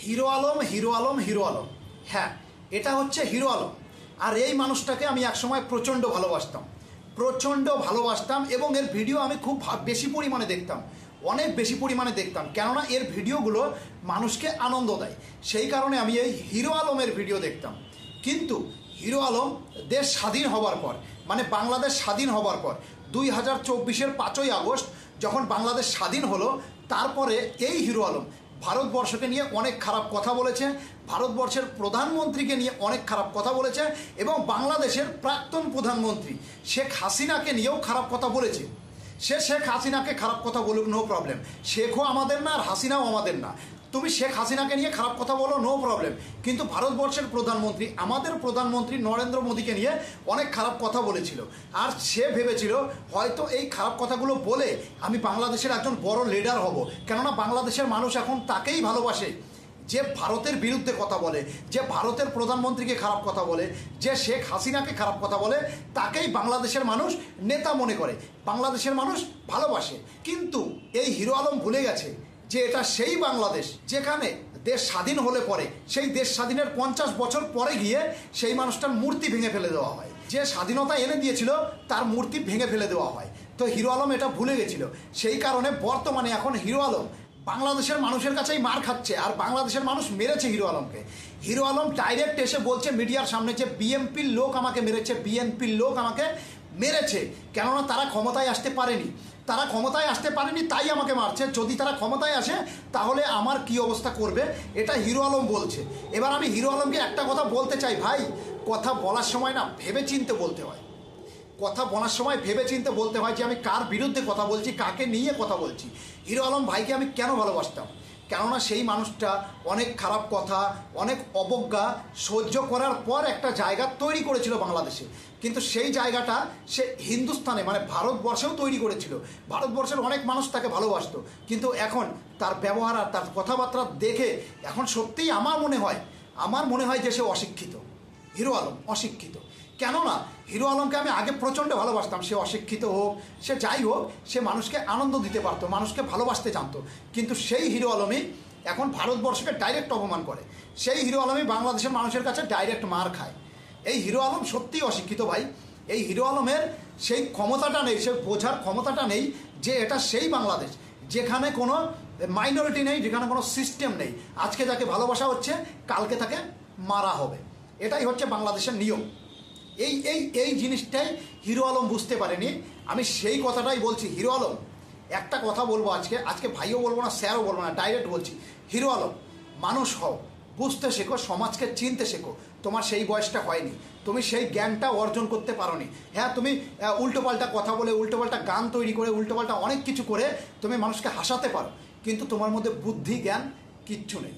Hero Alam hero Alam hero Alam, হ্যাঁ এটা হচ্ছে হিরো আলম। আর এই মানুষটাকে আমি একসময় প্রচণ্ড ভালোবাসতাম এবং এর ভিডিও আমি খুব বেশি পরিমাণে দেখতাম, অনেক বেশি পরিমাণে দেখতাম, কেননা এর ভিডিওগুলো মানুষকে আনন্দ দেয়। সেই কারণে আমি এই হিরো আলমের ভিডিও দেখতাম। কিন্তু হিরো আলম দেশ স্বাধীন হবার পর, মানে বাংলাদেশ স্বাধীন হবার পর 2024-এর 5ই আগস্ট যখন বাংলাদেশ স্বাধীন হলো, তারপরে এই হিরো আলম ভারতবর্ষকে নিয়ে অনেক খারাপ কথা বলেছে, ভারতবর্ষের প্রধানমন্ত্রীকে নিয়ে অনেক খারাপ কথা বলেছে এবং বাংলাদেশের প্রাক্তন প্রধানমন্ত্রী শেখ হাসিনাকে নিয়েও খারাপ কথা বলেছে। সে শেখ হাসিনাকে খারাপ কথা বলুক, নো প্রবলেম, শেখও আমাদের না আর হাসিনাও আমাদের না, তুমি শেখ হাসিনাকে নিয়ে খারাপ কথা বলো, নো প্রবলেম। কিন্তু ভারতবর্ষের প্রধানমন্ত্রী, আমাদের প্রধানমন্ত্রী নরেন্দ্র মোদীকে নিয়ে অনেক খারাপ কথা বলেছিল। আর সে ভেবেছিল হয়তো এই খারাপ কথাগুলো বলে আমি বাংলাদেশের একজন বড় লিডার হব, কেননা বাংলাদেশের মানুষ এখন তাকেই ভালোবাসে যে ভারতের বিরুদ্ধে কথা বলে, যে ভারতের প্রধানমন্ত্রীকে খারাপ কথা বলে, যে শেখ হাসিনাকে খারাপ কথা বলে, তাকেই বাংলাদেশের মানুষ নেতা মনে করে, বাংলাদেশের মানুষ ভালোবাসে। কিন্তু এই হিরো আলম ভুলে গেছে যে এটা সেই বাংলাদেশ যেখানে দেশ স্বাধীন হলে পরে, সেই দেশ স্বাধীনের 50 বছর পরে গিয়ে সেই মানুষটার মূর্তি ভেঙে ফেলে দেওয়া হয়, যে স্বাধীনতা এনে দিয়েছিল তার মূর্তি ভেঙে ফেলে দেওয়া হয়। তো হিরো আলম এটা ভুলে গেছিল, সেই কারণে বর্তমানে এখন হিরো আলম বাংলাদেশের মানুষের কাছেই মার খাচ্ছে, আর বাংলাদেশের মানুষ মেরেছে হিরো আলমকে। হিরো আলম ডাইরেক্ট এসে বলছে মিডিয়ার সামনে যে বিএনপির লোক আমাকে মেরেছে, বিএনপির লোক আমাকে মেরেছে, কেননা তারা ক্ষমতায় আসতে পারেনি, তাই আমাকে মারছে। যদি তারা ক্ষমতায় আসে তাহলে আমার কি অবস্থা করবে, এটা হিরো আলম বলছে। এবার আমি হিরো আলমকে একটা কথা বলতে চাই, ভাই কথা বলার সময় না ভেবে চিনতে বলতে হয়, কথা বলার সময় ভেবে চিনতে বলতে হয় যে আমি কার বিরুদ্ধে কথা বলছি, কাকে নিয়ে কথা বলছি। হিরো আলম ভাইকে আমি কেন ভালোবাসতাম, কেননা সেই মানুষটা অনেক খারাপ কথা, অনেক অবজ্ঞা সহ্য করার পর একটা জায়গা তৈরি করেছিল বাংলাদেশে। কিন্তু সেই জায়গাটা সে হিন্দুস্তানে মানে ভারতবর্ষেও তৈরি করেছিল, ভারতবর্ষের অনেক মানুষ তাকে ভালোবাসতো। কিন্তু এখন তার ব্যবহার আর তার কথাবার্তা দেখে এখন সত্যিই আমার মনে হয় যে সে অশিক্ষিত, হিরো আলম অশিক্ষিত। কেননা হিরো আলমকে আমি আগে প্রচণ্ড ভালোবাসতাম, সে অশিক্ষিত হোক, সে যাই হোক, সে মানুষকে আনন্দ দিতে পারতো, মানুষকে ভালোবাসতে জানতো। কিন্তু সেই হিরো আলমই এখন ভারতবর্ষকে ডাইরেক্ট অপমান করে, সেই হিরো আলমই বাংলাদেশের মানুষের কাছে ডাইরেক্ট মার খায়। এই হিরো আলম সত্যিই অশিক্ষিত ভাই। এই হিরো আলমের সেই ক্ষমতাটা নেই, সে বোঝার ক্ষমতাটা নেই যে এটা সেই বাংলাদেশ যেখানে কোনো মাইনরিটি নেই, যেখানে কোনো সিস্টেম নেই। আজকে তাকে ভালোবাসা হচ্ছে, কালকে তাকে মারা হবে, এটাই হচ্ছে বাংলাদেশের নিয়ম। এই জিনিসটাই হিরো আলম বুঝতে পারেনি। আমি সেই কথাটাই বলছি, হিরো আলম একটা কথা বলবো আজকে ভাইও বলবো না, স্যারও বলবো না, ডাইরেক্ট বলছি, হিরো আলম মানুষ হও, বুঝতে শেখো, সমাজকে চিনতে শেখো। তোমার সেই বয়সটা হয়নি, তুমি সেই জ্ঞানটা অর্জন করতে পারোনি। হ্যাঁ, তুমি উল্টোপাল্টা কথা বলে, উল্টোপাল্টা গান তৈরি করে, উল্টোপাল্টা অনেক কিছু করে তুমি মানুষকে হাসাতে পারো, কিন্তু তোমার মধ্যে বুদ্ধি জ্ঞান কিচ্ছু নেই।